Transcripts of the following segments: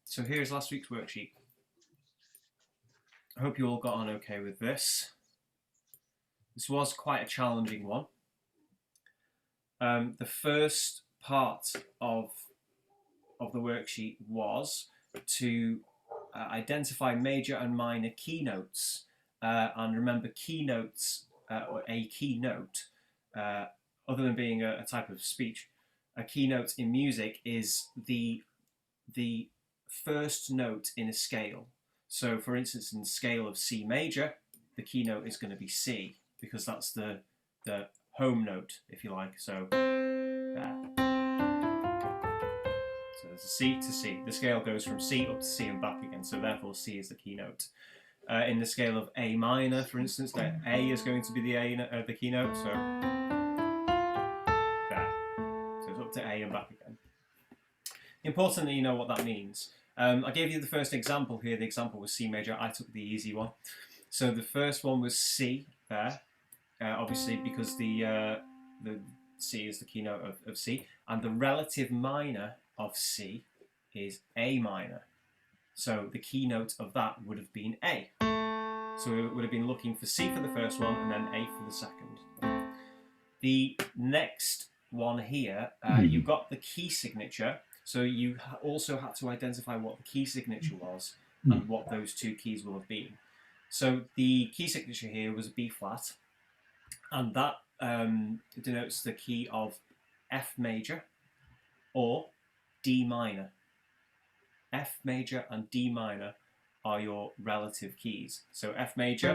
So here's last week's worksheet. I hope you all got on okay with this. This was quite a challenging one. The first part of the worksheet was to identify major and minor keynotes. And remember, keynotes, or a keynote, other than being a type of speech, a keynote in music is the first note in a scale. So, for instance, in the scale of C major, the keynote is going to be C, because that's the home note, if you like. So, there. So there's a C to C. The scale goes from C up to C and back again, so therefore C is the keynote. In the scale of A minor, for instance, that A is going to be the keynote, so there. So it's up to A and back again. Important that you know what that means. I gave you the first example here. The example was C major. I took the easy one. So the first one was C there, obviously because the C is the keynote of C, and the relative minor of C is A minor. So the keynote of that would have been A. So we would have been looking for C for the first one and then A for the second. The next one here, you've got the key signature. So you also had to identify what the key signature was and what those two keys will have been. So the key signature here was B flat, and that denotes the key of F major or D minor. F major and D minor are your relative keys. So F major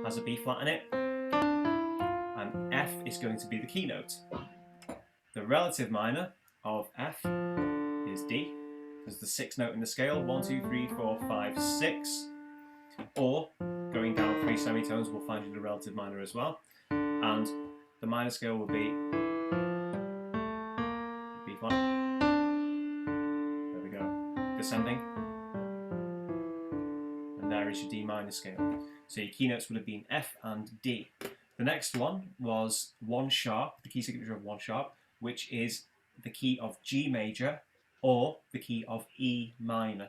has a B flat in it, and F is going to be the keynote. The relative minor of F is D. There's the sixth note in the scale, 1, 2, 3, 4, 5, 6. Or, going down 3 semitones, we'll find you the relative minor as well. And the minor scale will be B flat. There we go. Descending. And there is your D minor scale. So your keynotes would have been F and D. The next one was 1 sharp, the key signature of 1 sharp, which is the key of G major or the key of E minor.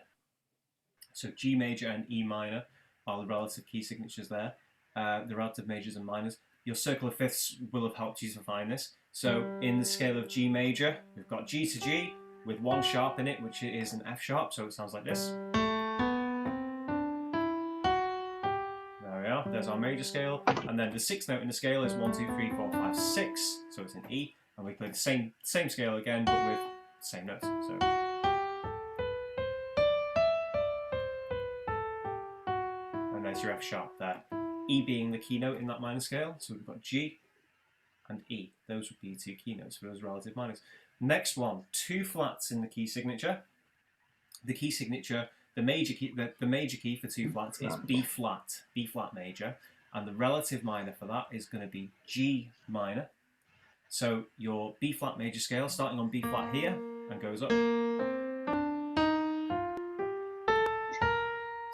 So G major and E minor are the relative key signatures there, the relative majors and minors. Your circle of fifths will have helped you to find this. So in the scale of G major, we've got G to G with 1 sharp in it, which is an F sharp, so it sounds like this. There we are, there's our major scale. And then the 6th note in the scale is 1, 2, 3, 4, 5, 6, so it's an E. And we play the same scale again, but with the same notes. So. And there's your F sharp there. E being the keynote in that minor scale, so we've got G and E. Those would be 2 keynotes for those relative minors. Next one, 2 flats in the key signature. The key signature, the major key for 2 flats is B flat major, and the relative minor for that is going to be G minor. So your B flat major scale, starting on B flat here and goes up.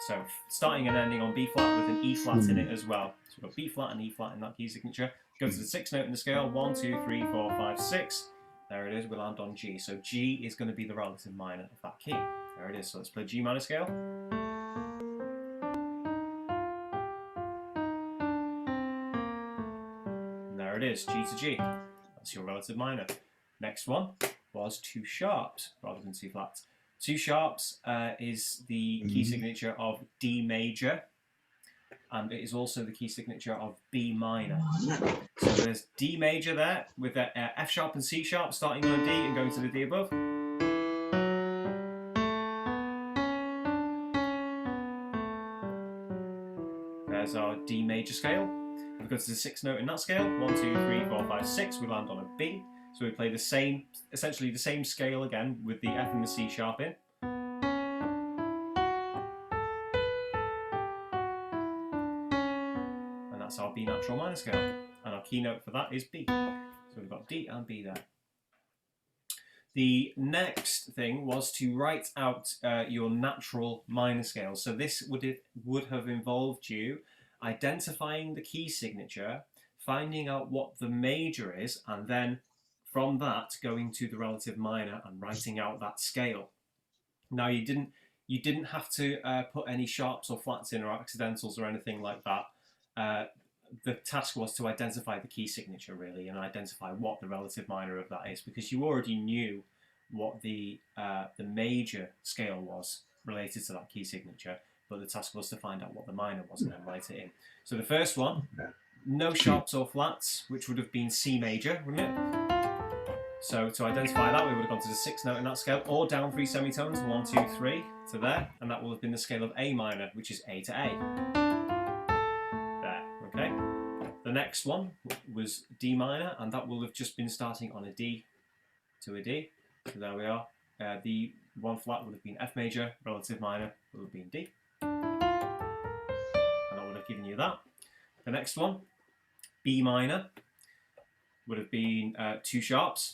So starting and ending on B flat with an E flat in it as well. So we've got B flat and E flat in that key signature. Go to the 6th note in the scale, 1, 2, 3, 4, 5, 6. There it is, we land on G. So G is going to be the relative minor of that key. There it is, so let's play G minor scale. And there it is, G to G. That's your relative minor. Next one was 2 sharps rather than 2 flats. 2 sharps is the key signature of D major, and it is also the key signature of B minor. So there's D major there with the F sharp and C sharp starting on a D and going to the D above. There's our D major scale. We go to the 6th note in that scale, 1, 2, 3, 4, 5, 6, we land on a B. So we play the same, essentially the same scale again with the F and the C sharp in. And that's our B natural minor scale. And our keynote for that is B. So we've got D and B there. The next thing was to write out your natural minor scale. So this would have involved you identifying the key signature, finding out what the major is, and then from that going to the relative minor and writing out that scale. Now you didn't have to put any sharps or flats in or accidentals or anything like that. The task was to identify the key signature really and identify what the relative minor of that is, because you already knew what the major scale was related to that key signature, but the task was to find out what the minor was and then write it in. So the first one, no sharps or flats, which would have been C major, wouldn't it? So to identify that, we would have gone to the sixth note in that scale, or down 3 semitones, 1, 2, 3 to there, and that will have been the scale of A minor, which is A to A. There, okay. The next one was D minor, and that will have just been starting on a D to a D. So there we are. The one flat would have been F major, relative minor would have been D. And I would have given you that. The next one, B minor, would have been 2 sharps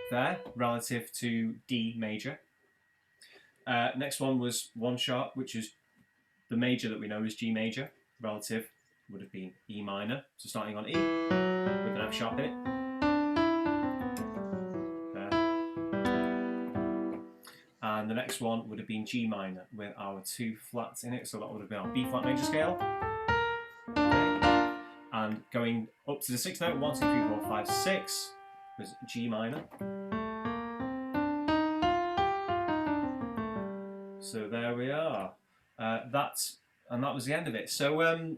there, relative to D major. Next one was 1 sharp, which is the major that we know is G major. Relative would have been E minor, so starting on E with an F sharp in it. And the next one would have been G minor with our 2 flats in it, so that would have been our B flat major scale. Okay. And going up to the 6th note, 1, 2, 3, 4, 5, 6 was G minor. So there we are. And that was the end of it. So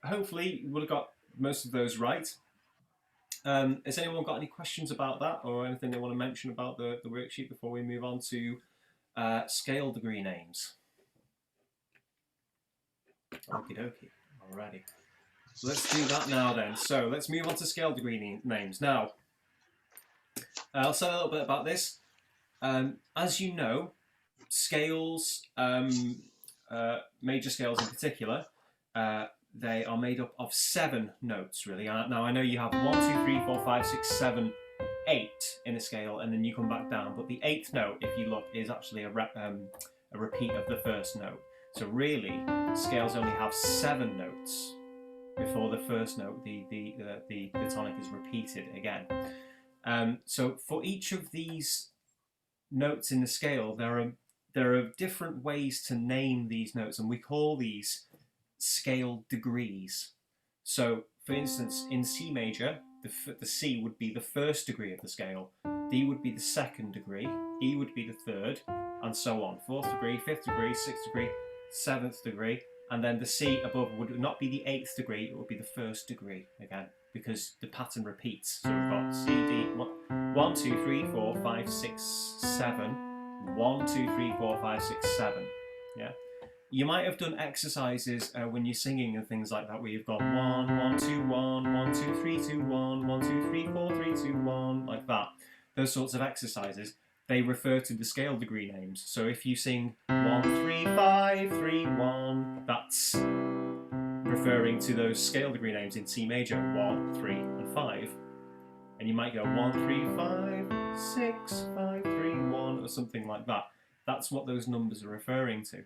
hopefully you would have got most of those right. Has anyone got any questions about that or anything they want to mention about the worksheet before we move on to scale degree names? Okie dokie, alrighty. So let's do that now then. So let's move on to scale degree names. Now, I'll say a little bit about this. As you know, scales, major scales in particular, they are made up of 7 notes really. Now I know you have 1, 2, 3, 4, 5, 6, 7, 8 in a scale, and then you come back down. But the 8th note, if you look, is actually a repeat of the 1st note. So really, scales only have 7 notes before the 1st note, the tonic is repeated again. So for each of these notes in the scale, there are different ways to name these notes, and we call these scale degrees. So, for instance, in C major, the C would be the 1st degree of the scale, D would be the 2nd degree, E would be the 3rd, and so on. 4th degree, 5th degree, 6th degree, 7th degree, and then the C above would not be the 8th degree, it would be the 1st degree again, because the pattern repeats. So we've got C, D, 1, 2, 3, 4, 5, 6, 7, 1, 2, 3, 4, 5, 6, 7. Yeah. You might have done exercises when you're singing and things like that, where you've got 1, 1, 2, 1, 1, 2, 3, 2, 1, 1, 2, 3, 4, 3, 2, 1, like that. Those sorts of exercises, they refer to the scale degree names. So if you sing 1, 3, 5, 3, 1, that's referring to those scale degree names in C major, 1, 3, and 5. And you might go 1, 3, 5, 6, 5, 3, 1, or something like that. That's what those numbers are referring to.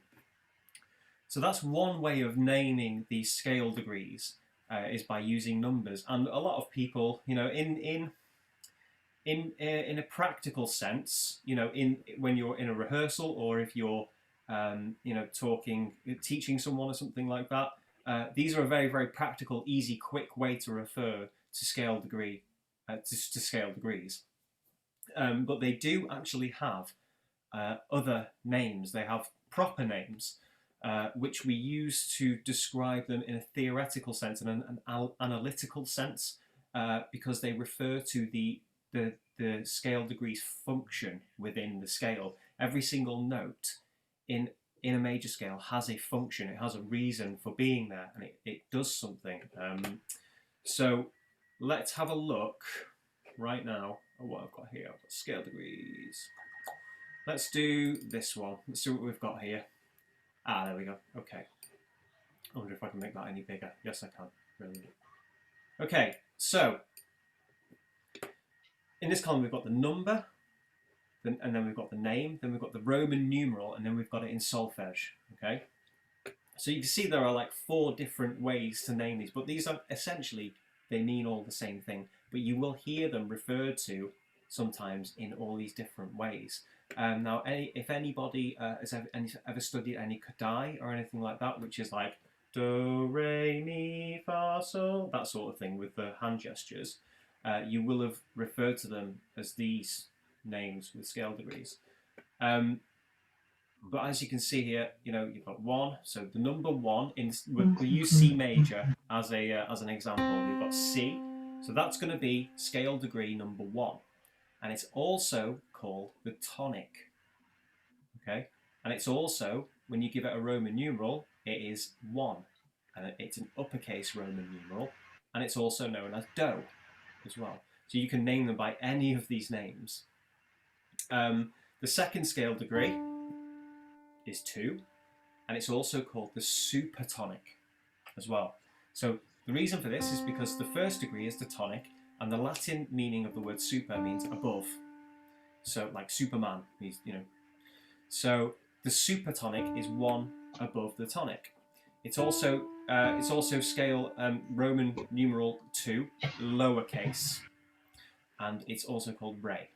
So that's one way of naming these scale degrees, is by using numbers. And a lot of people, you know, in a practical sense, you know, when you're in a rehearsal, or if you're, you know, teaching someone or something like that, these are a very, very practical, easy, quick way to refer to scale degree, to scale degrees. But they do actually have other names. They have proper names, which we use to describe them in a theoretical sense and an analytical sense, because they refer to the scale degree's function within the scale. Every single note in a major scale has a function, it has a reason for being there, and it does something. So let's have a look right now at what I've got here. I've got scale degrees. Let's do this one. Let's see what we've got here. Ah, there we go. Okay. I wonder if I can make that any bigger. Yes, I can. Brilliant. Okay, so in this column we've got the number, and then we've got the name, then we've got the Roman numeral, and then we've got it in solfege. Okay. So you can see there are like 4 different ways to name these, but these are essentially they mean all the same thing, but you will hear them referred to sometimes in all these different ways. Now, if anybody has ever studied any Kodai or anything like that, which is like do, re, mi, fa, sol, that sort of thing with the hand gestures, you will have referred to them as these names with scale degrees. But as you can see here, you've got 1. So the number 1 we use C major as an example. We've got C, so that's going to be scale degree number 1, and it's also called the tonic. Okay, and it's also, when you give it a Roman numeral, it is 1, and it's an uppercase Roman numeral, and it's also known as Do as well. So you can name them by any of these names. The second scale degree is 2, and it's also called the supertonic as well. So the reason for this is because the first degree is the tonic, and the Latin meaning of the word super means above. So like Superman means, So the supertonic is 1 above the tonic. It's also scale Roman numeral 2, lowercase, and it's also called re.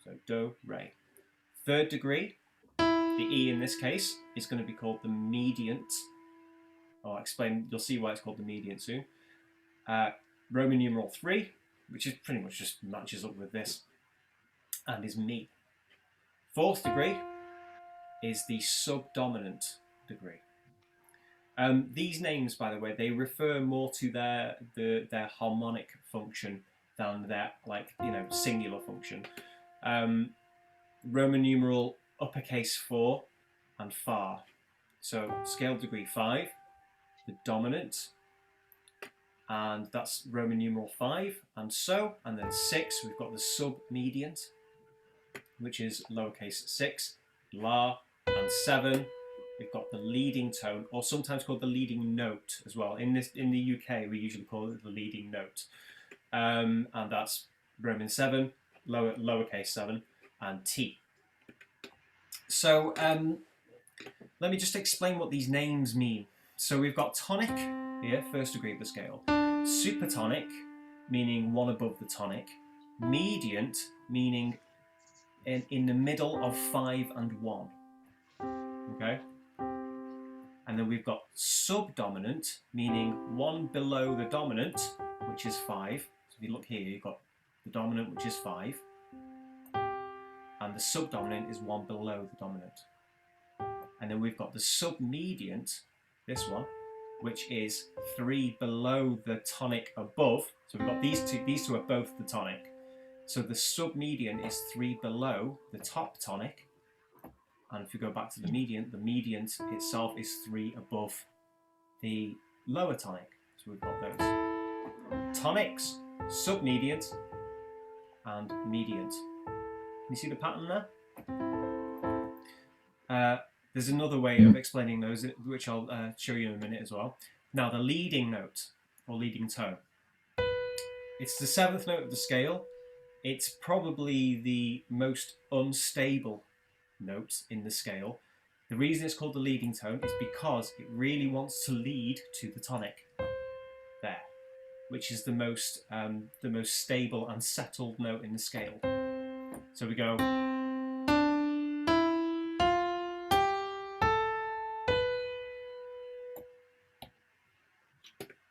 So do, re. Third degree, the E in this case, is going to be called the mediant. I'll explain, you'll see why it's called the mediant soon. Roman numeral 3, which is pretty much just matches up with this, and is mi. Fourth degree is the subdominant degree. These names, by the way, they refer more to their harmonic function than their singular function. Roman numeral uppercase 4 and fa. So scale degree 5, the dominant, and that's Roman numeral 5, and then 6, we've got the submediant, which is lowercase 6, la, and 7, we've got the leading tone, or sometimes called the leading note as well. In the UK, we usually call it the leading note, and that's Roman 7, lowercase 7, and T. So let me just explain what these names mean. So we've got tonic here, first degree of the scale. Supertonic, meaning 1 above the tonic. Mediant, meaning in the middle of 5 and 1. Okay? And then we've got subdominant, meaning 1 below the dominant, which is 5. So if you look here, you've got the dominant, which is 5. And the subdominant is 1 below the dominant. And then we've got the submediant, this one, which is 3 below the tonic above. So we've got these two are both the tonic. So the submediant is 3 below the top tonic. And if you go back to the mediant itself is 3 above the lower tonic. So we've got those. Tonics, submediant, and mediant. Can you see the pattern there? There's another way of explaining those, which I'll show you in a minute as well. Now, the leading note, or leading tone. It's the 7th note of the scale. It's probably the most unstable note in the scale. The reason it's called the leading tone is because it really wants to lead to the tonic there, which is the most stable and settled note in the scale. So we go.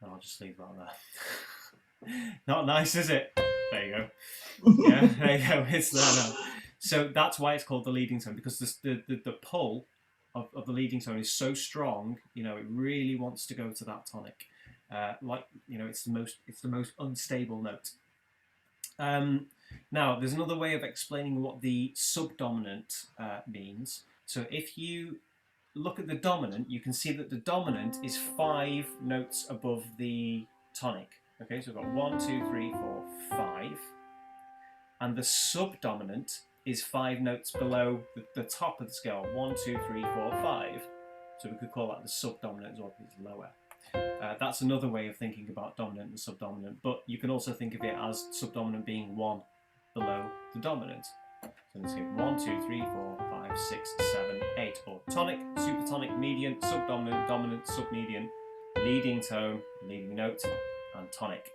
I'll just leave that there. Not nice, is it? There you go. Yeah, there you go. It's there now. So that's why it's called the leading tone, because the pull of the leading tone is so strong. It really wants to go to that tonic. It's the most unstable note. Now, there's another way of explaining what the subdominant means. So if you look at the dominant, you can see that the dominant is 5 notes above the tonic. Okay, so we've got 1, 2, 3, 4, 5. And the subdominant is 5 notes below the top of the scale. 1, 2, 3, 4, 5. So we could call that the subdominant as well, because it's lower. That's another way of thinking about dominant and subdominant, but you can also think of it as subdominant being 1 below the dominant. So let's get 1, 2, 3, 4, 5, 6, 7, 8, or tonic, supertonic, mediant, subdominant, dominant, submediant, leading tone, leading note, and tonic.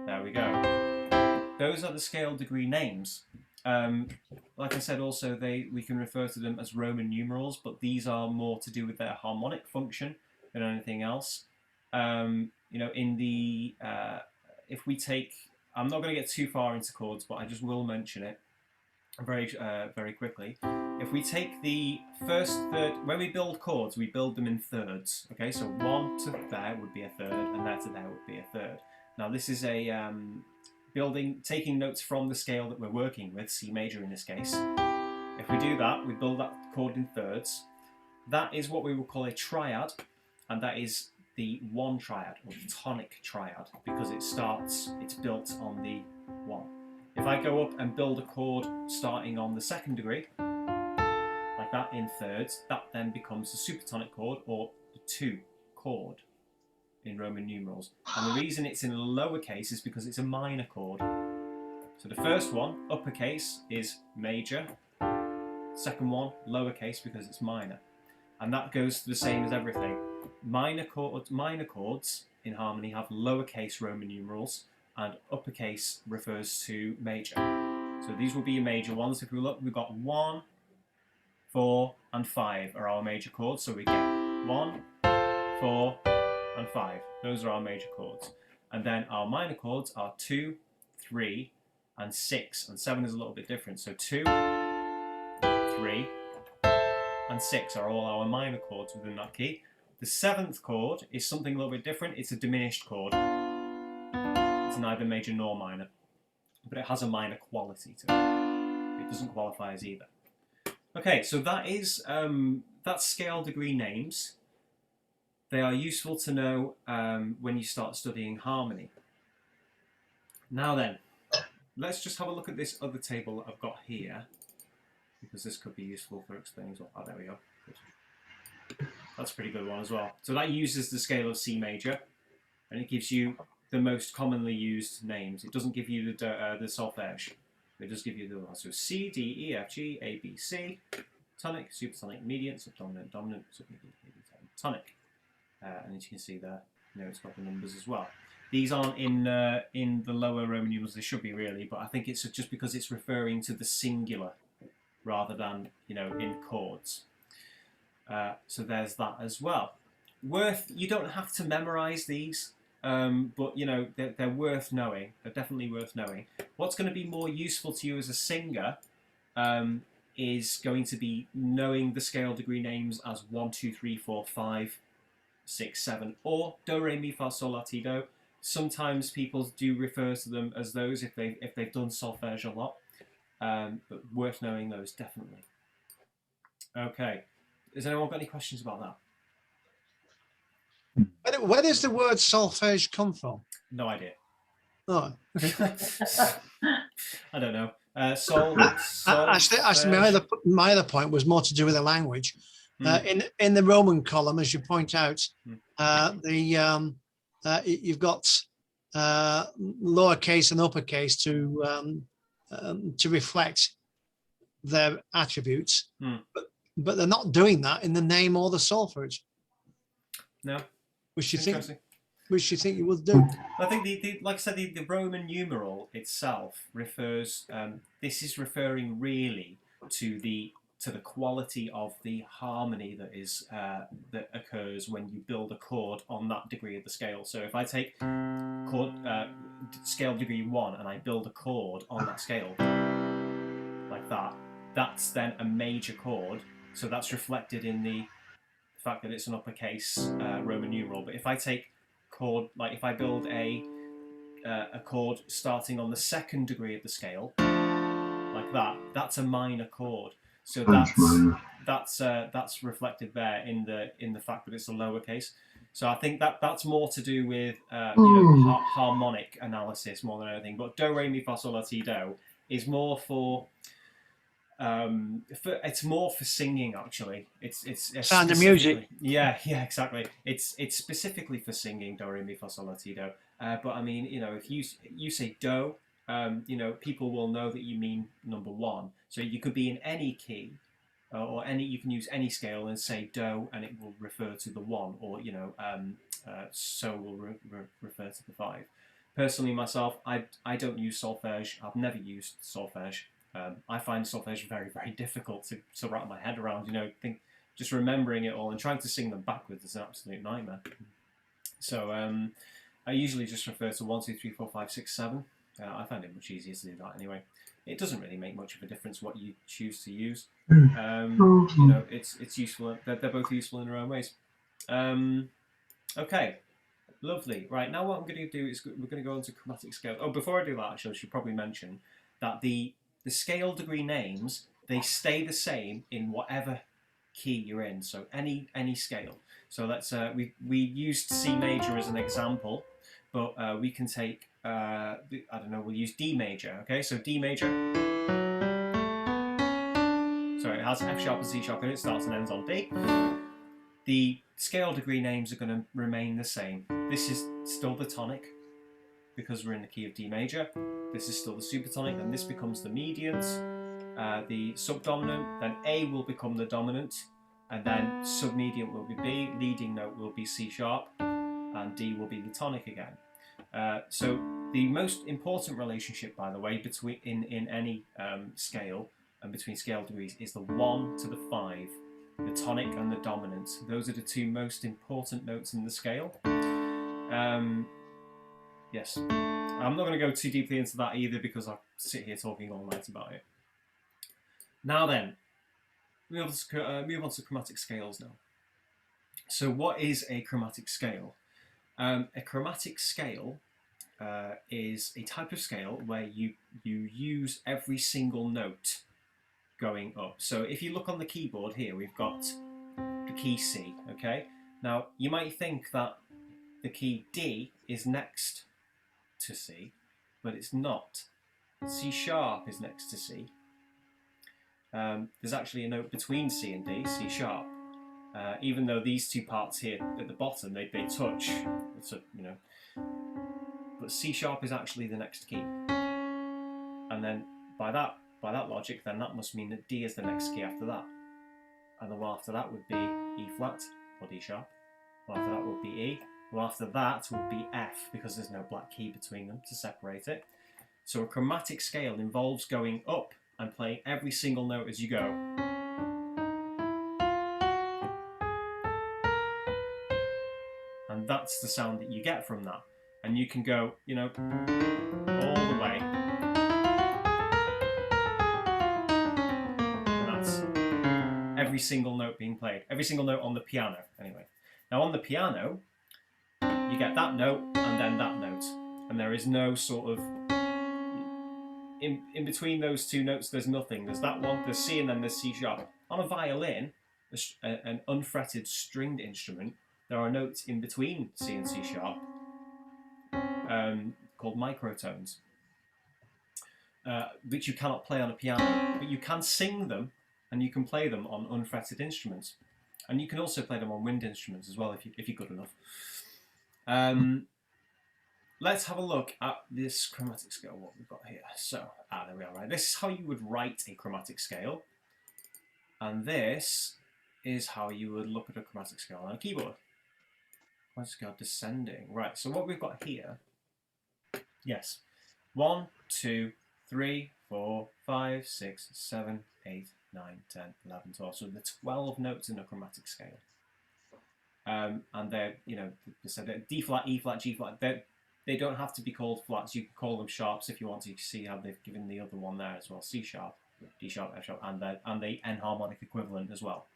There we go. Those are the scale degree names. Like I said, also we can refer to them as Roman numerals, but these are more to do with their harmonic function than anything else. You know, in the if we take, I'm not going to get too far into chords, but I just will mention it very quickly. If we take the first third, when we build chords, we build them in thirds. Okay, so 1 to there would be a third, and there to there would be a third. Now this is a taking notes from the scale that we're working with, C major in this case. If we do that, we build that chord in thirds. That is what we will call a triad, and that is the 1 triad, or the tonic triad, because it's built on the 1. If I go up and build a chord starting on the 2nd degree, like that in thirds, that then becomes the supertonic chord, or the 2 chord in Roman numerals. And the reason it's in lowercase is because it's a minor chord. So the first one, uppercase, is major. Second one, lowercase, because it's minor. And that goes the same as everything. Minor chords in harmony have lowercase Roman numerals, and uppercase refers to major. So these will be your major ones. If we look, we've got 1, 4, and 5 are our major chords. So we get 1, 4, and 5. Those are our major chords. And then our minor chords are 2, 3, and 6. And 7 is a little bit different. So 2, 3, and 6 are all our minor chords within that key. The 7th chord is something a little bit different. It's a diminished chord. It's neither major nor minor, but it has a minor quality to it. It doesn't qualify as either. Okay, so that is that's scale degree names. They are useful to know when you start studying harmony. Now then, let's just have a look at this other table that I've got here, because this could be useful for explaining as well. Oh, there we go. Good. That's a pretty good one as well. So that uses the scale of C major, and it gives you the most commonly used names. It doesn't give you the solfege. It does give you the ones. So C, D, E, F, G, A, B, C, tonic, supertonic, mediant, subdominant, dominant, submediant, tonic. And as you can see there, you know, it's got the numbers as well. These aren't in the lower Roman numerals. They should be really, but I think it's just because it's referring to the singular rather than, you know, in chords. So there's that as well. You don't have to memorize these, but you know, they're worth knowing. They're definitely worth knowing. What's going to be more useful to you as a singer is going to be knowing the scale degree names as 1, 2, 3, 4, 5, 6, 7, or do, re, mi, fa, sol, la, ti, do. Sometimes people do refer to them as those if they've done solfege a lot, but worth knowing those definitely. Okay, has anyone got any questions about that? Where does the word solfege come from? No idea. Oh, okay. I don't know. Sol, actually, my other point was more to do with the language. In the Roman column, as you point out, you've got lowercase and uppercase to reflect their attributes, but they're not doing that in the name or the solfege. No. Which you think you would do? I think like I said, the Roman numeral itself refers. This is referring really to the quality of the harmony that is that occurs when you build a chord on that degree of the scale. So if I take chord scale degree 1 and I build a chord on that scale like that, that's then a major chord. So that's reflected in the fact that it's an uppercase Roman numeral. But if I take chord, like if I build a chord starting on the 2nd degree of the scale, like that, that's a minor chord. So that's reflected there in the fact that it's a lowercase. So I think that's more to do with harmonic analysis more than anything. But do, re, mi, fa, sol, la, ti, do is more for it's more for singing actually. It's Sound of music. Yeah, exactly. It's specifically for singing, do, re, mi, fa, sol, la, ti, do. But I mean, you know, if you say do, you know, people will know that you mean number 1. So you could be in any key, or you can use any scale and say do, and it will refer to the 1, or you know, so will refer to the 5. Personally, myself, I don't use solfege. I've never used solfege. I find solfege very, very difficult to wrap my head around. You know, just remembering it all and trying to sing them backwards is an absolute nightmare. So I usually just refer to 1, 2, 3, 4, 5, 6, 7. I find it much easier to do that anyway. It doesn't really make much of a difference what you choose to use. You know, it's useful. They're both useful in their own ways. Okay, lovely. Right, now what I'm going to do is we're going to go into chromatic scale. Oh, before I do that, actually, I should probably mention that the scale degree names, they stay the same in whatever key you're in. So any scale. So let's we used C major as an example, but we can take I don't know, we'll use D major. Okay, so D major. Sorry, it has F sharp and C sharp in it. Starts and ends on D. The scale degree names are going to remain the same. This is still the tonic because we're in the key of D major. This is still the supertonic, and this becomes the mediant, the subdominant. Then A will become the dominant, and then submediant will be B. Leading note will be C sharp, and D will be the tonic again. So the most important relationship, by the way, between in any scale and between scale degrees is the 1 to the 5, the tonic and the dominant. Those are the two most important notes in the scale. Yes, I'm not going to go too deeply into that either because I'll sit here talking all night about it. Now then, move on to chromatic scales now. So what is a chromatic scale? A chromatic scale is a type of scale where you use every single note going up. So if you look on the keyboard here, we've got the key C, okay? Now, you might think that the key D is next to C, but it's not. C sharp is next to C. There's actually a note between C and D, C sharp. Even though these two parts here at the bottom, they touch, you know, but C sharp is actually the next key. And then by that logic, then that must mean that D is the next key after that. And the one after that would be E flat or D sharp. The one after that would be E. The one after that would be F because there's no black key between them to separate it. So a chromatic scale involves going up and playing every single note as you go. And that's the sound that you get from that. And you can go, you know, all the way. And that's every single note being played. Every single note on the piano, anyway. Now on the piano, you get that note and then that note. And there is no sort of... In between those two notes, there's nothing. There's that one, there's C, and then there's C sharp. On a violin, an unfretted stringed instrument, there are notes in between C and C sharp called microtones, which you cannot play on a piano, but you can sing them and you can play them on unfretted instruments. And you can also play them on wind instruments as well if you're good enough. Let's have a look at this chromatic scale, what we've got here. So, there we are, right? This is how you would write a chromatic scale. And this is how you would look at a chromatic scale on a keyboard. Chromatic scale descending. Right, so what we've got here, yes, 1, 2, 3, 4, 5, 6, 7, 8, 9, 10, 11, 12. So the 12 notes in a chromatic scale. And they're, you know, so they're D flat, E flat, G flat. They don't have to be called flats. You can call them sharps if you want to. You can see how they've given the other one there as well. C sharp, D sharp, F sharp, and the enharmonic equivalent as well.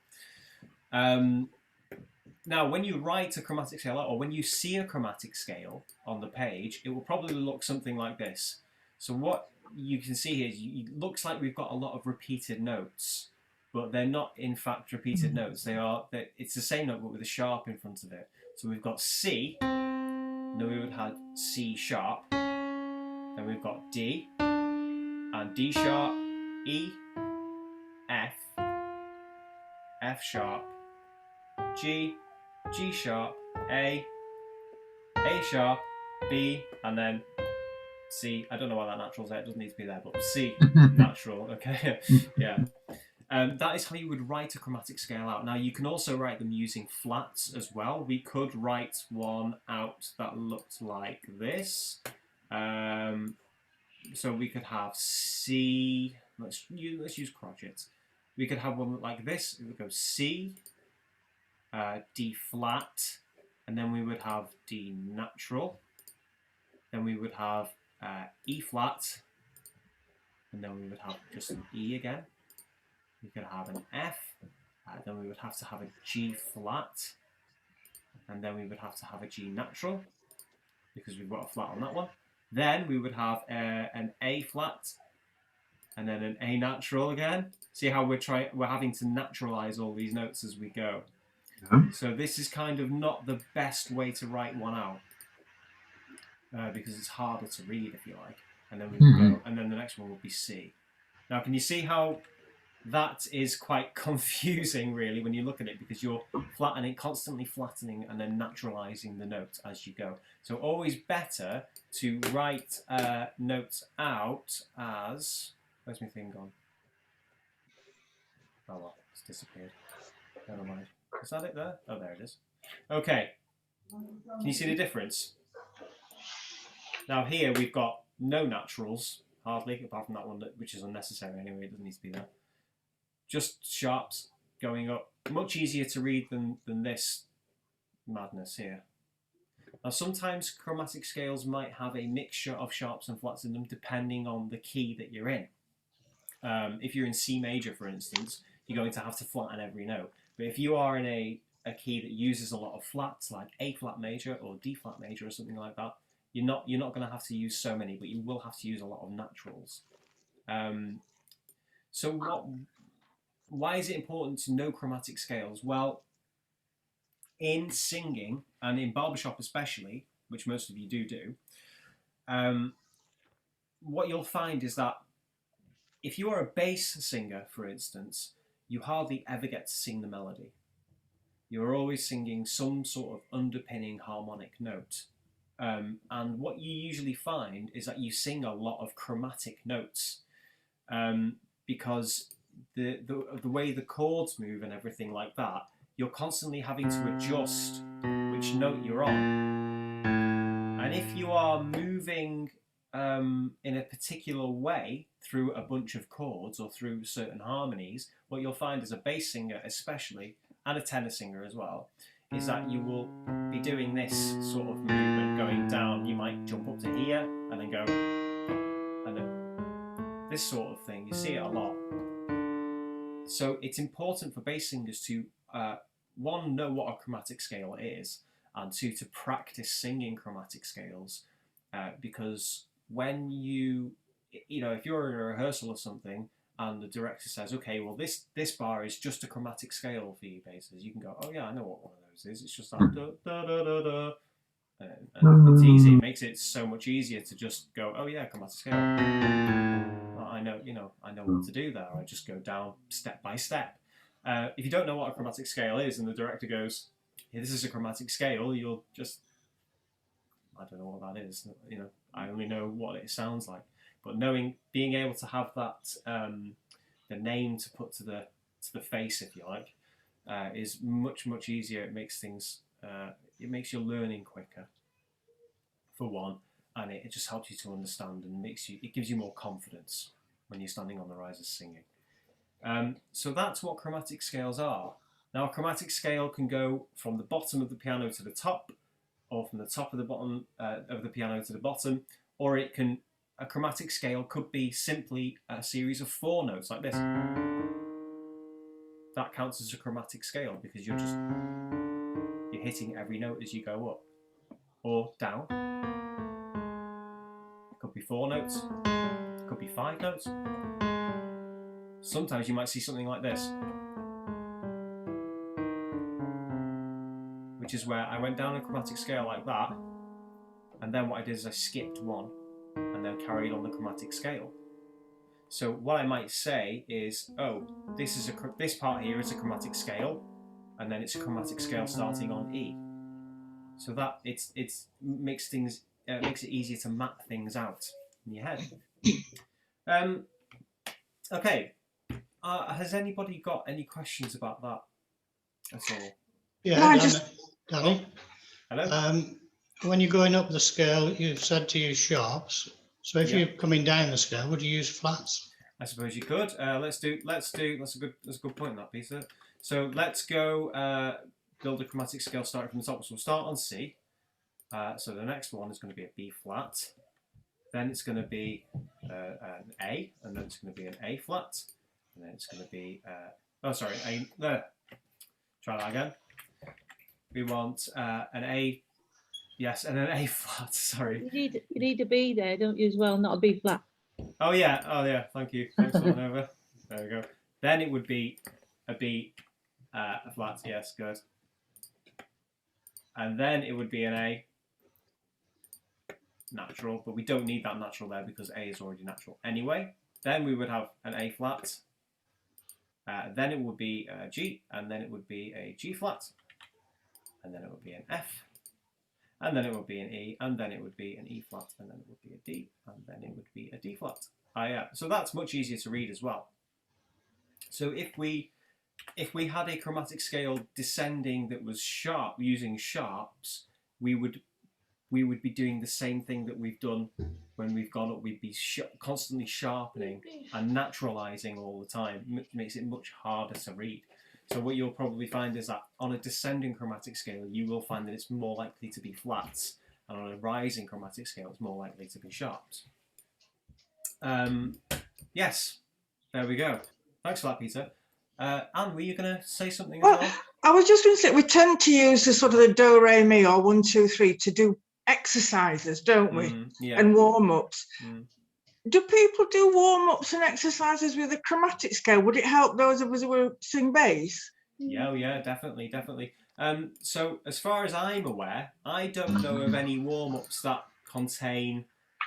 Now, when you write a chromatic scale out, or when you see a chromatic scale on the page, it will probably look something like this. So what you can see here is it looks like we've got a lot of repeated notes, but they're not in fact repeated notes. It's the same note but with a sharp in front of it. So we've got C. Then we would have C sharp, then we've got D, and D sharp, E, F, F sharp, G, G sharp, A sharp, B, and then C. I don't know why that natural's there, it doesn't need to be there, but C, natural, okay, yeah. That is how you would write a chromatic scale out. Now, you can also write them using flats as well. We could write one out that looked like this. So we could have C. Let's use crotchets. We could have one like this. It would go C, D flat, and then we would have D natural. Then we would have E flat, and then we would have just an E again. We could have an F, then we would have to have a G flat, and then we would have to have a G natural, because we've got a flat on that one. Then we would have an A flat, and then an A natural again. See how we're having to naturalize all these notes as we go. Yeah. So this is kind of not the best way to write one out, because it's harder to read, if you like. And then we would go, and then the next one will be C. Now, can you see how that is quite confusing, really, when you look at it, because you're constantly flattening and then naturalizing the notes as you go. So always better to write notes out as... Where's my thing gone? Oh, well, it's disappeared. Never mind. Is that it there? Oh, there it is. Okay. Can you see the difference? Now here we've got no naturals, hardly, apart from that one, which is unnecessary anyway. It doesn't need to be there. Just sharps going up. Much easier to read than this madness here. Now sometimes chromatic scales might have a mixture of sharps and flats in them depending on the key that you're in. If you're in C major, for instance, you're going to have to flatten every note. But if you are in a key that uses a lot of flats, like A flat major or D flat major or something like that, you're not going to have to use so many, but you will have to use a lot of naturals. Why is it important to know chromatic scales? Well, in singing, and in barbershop especially, which most of you do, what you'll find is that if you are a bass singer, for instance, you hardly ever get to sing the melody. You're always singing some sort of underpinning harmonic note. And what you usually find is that you sing a lot of chromatic notes, because the way the chords move and everything like that, you're constantly having to adjust which note you're on. And if you are moving in a particular way through a bunch of chords or through certain harmonies, what you'll find as a bass singer especially, and a tenor singer as well, is that you will be doing this sort of movement going down. You might jump up to here and then go, and then this sort of thing. You see it a lot. So it's important for bass singers to, one, know what a chromatic scale is, and two, to practice singing chromatic scales, because when if you're in a rehearsal or something, and the director says, okay, well, this bar is just a chromatic scale for you basses, you can go, oh yeah, I know what one of those is. It's just that da da da da da. And it's easy. It makes it so much easier to just go, oh yeah, chromatic scale. Well, I know what to do there. I just go down step by step. If you don't know what a chromatic scale is, and the director goes, yeah, this is a chromatic scale, you'll just, I don't know what that is. I only know what it sounds like. But being able to have that, the name to put to the face, if you like, is much easier. It makes things, it makes your learning quicker, for one, and it just helps you to understand, and it gives you more confidence when you're standing on the risers singing. So that's what chromatic scales are. Now, a chromatic scale can go from the bottom of the piano to the top, or from the top of the bottom of the piano to the bottom, or a chromatic scale could be simply a series of 4 notes like this. That counts as a chromatic scale because you're hitting every note as you go up or down. It could be 4 notes, it could be 5 notes. Sometimes you might see something like this, which is where I went down a chromatic scale like that, and then what I did is I skipped 1 and then carried on the chromatic scale. So what I might say is, oh, this part here is a chromatic scale, and then it's a chromatic scale starting on E. So that it makes it easier to map things out in your head. Okay, has anybody got any questions about that at all? Yeah, No, Danny. Hello. When you're going up the scale, you've said to use sharps. So if you're coming down the scale, would you use flats? I suppose you could. Let's do. That's a good point, that Peter. So let's go build a chromatic scale starting from the top. So we'll start on C. So the next one is going to be a B flat. Then it's going to be an A, and then it's going to be an A flat, and then it's going to be A. There. Try that again. We want an A. Yes, and an A flat. Sorry. You need a B there, don't you, as well? Not a B flat. Oh yeah. Thank you. Thanks for coming over. There we go. Then it would be a B, a flat. Yes, good. And then it would be an A natural, but we don't need that natural there because A is already natural anyway. Then we would have an A flat. Then it would be a G, and then it would be a G flat, and then it would be an F. And then it would be an E, and then it would be an E flat, and then it would be a D, and then it would be a D flat. So that's much easier to read as well. So if we had a chromatic scale descending that was sharp, using sharps, we would be doing the same thing that we've done when we've gone up. We'd be constantly sharpening and naturalizing all the time. It makes it much harder to read. So what you'll probably find is that on a descending chromatic scale, you will find that it's more likely to be flats, and on a rising chromatic scale, it's more likely to be sharps. Yes, there we go. Thanks for that, Peter. Anne, were you going to say something as well? I was just going to say, we tend to use the sort of the do, re, mi, or 1, 2, 3 to do exercises, don't we? Yeah. And warm-ups. Do people do warm-ups and exercises with a chromatic scale? Would it help those of us who sing bass? Yeah, definitely. So as far as I'm aware, I don't know of any warm-ups that contain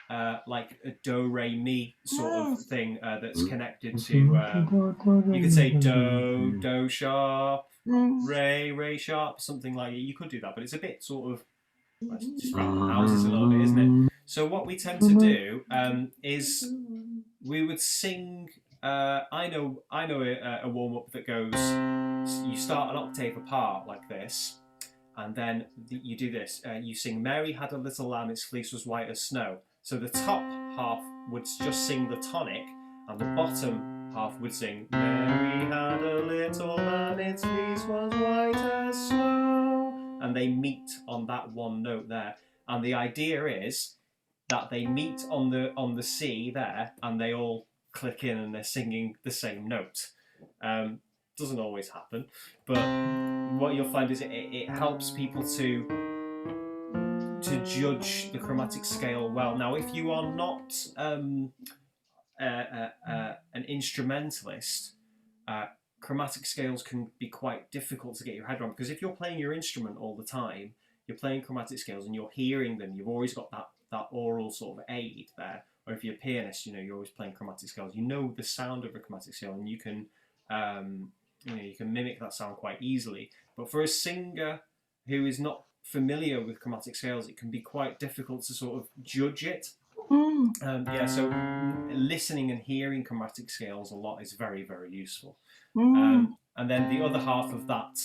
like a do, re, mi sort of thing that's connected to, you could say do sharp, re sharp, something like it. You could do that, but it's a bit sort of, just around the houses a little bit, isn't it? So what we tend to do is we would sing. I know a warm up that goes. You start an octave apart like this, and then you do this. You sing "Mary had a little lamb, its fleece was white as snow." So the top half would just sing the tonic, and the bottom half would sing "Mary had a little lamb, its fleece was white as snow," and they meet on that one note there. And the idea is that they meet on the C there, and they all click in and they're singing the same note. Doesn't always happen, but what you'll find is it helps people to judge the chromatic scale well. Now, if you are not an instrumentalist, chromatic scales can be quite difficult to get your head around, because if you're playing your instrument all the time, you're playing chromatic scales and you're hearing them, you've always got that oral sort of aid there. Or if you're a pianist, you're always playing chromatic scales. You know the sound of a chromatic scale, and you can you can mimic that sound quite easily. But for a singer who is not familiar with chromatic scales, it can be quite difficult to sort of judge it. So listening and hearing chromatic scales a lot is very, very useful. And then the other half of that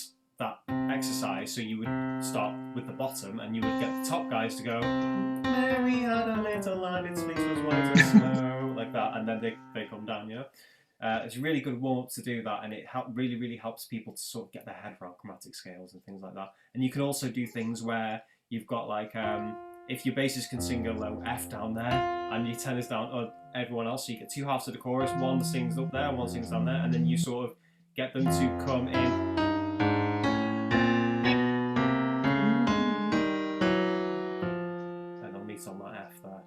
exercise, so you would start with the bottom and you would get the top guys to go, "Mary had a little lamb, its fleece was white as snow," like that, and then they come down, It's a really good warm-up to do that, and it really, really helps people to sort of get their head around chromatic scales and things like that. And you can also do things where you've got like, if your bassist can sing a low F down there, and your tenors down, everyone else, so you get two halves of the chorus, one sings up there, one sings down there, and then you sort of get them to come in. And they'll meet on that F there.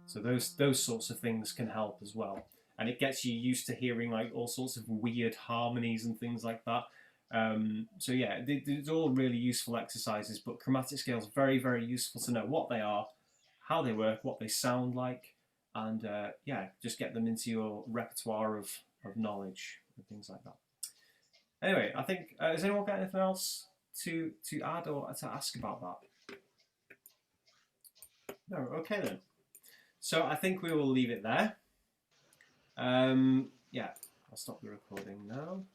So those sorts of things can help as well. And it gets you used to hearing like all sorts of weird harmonies and things like that. So yeah, they're all really useful exercises, but chromatic scales are very, very useful to know what they are, how they work, what they sound like, and just get them into your repertoire of knowledge and things like that. Anyway, I think, has anyone got anything else to add or to ask about that? No, okay then. So I think we will leave it there. I'll stop the recording now.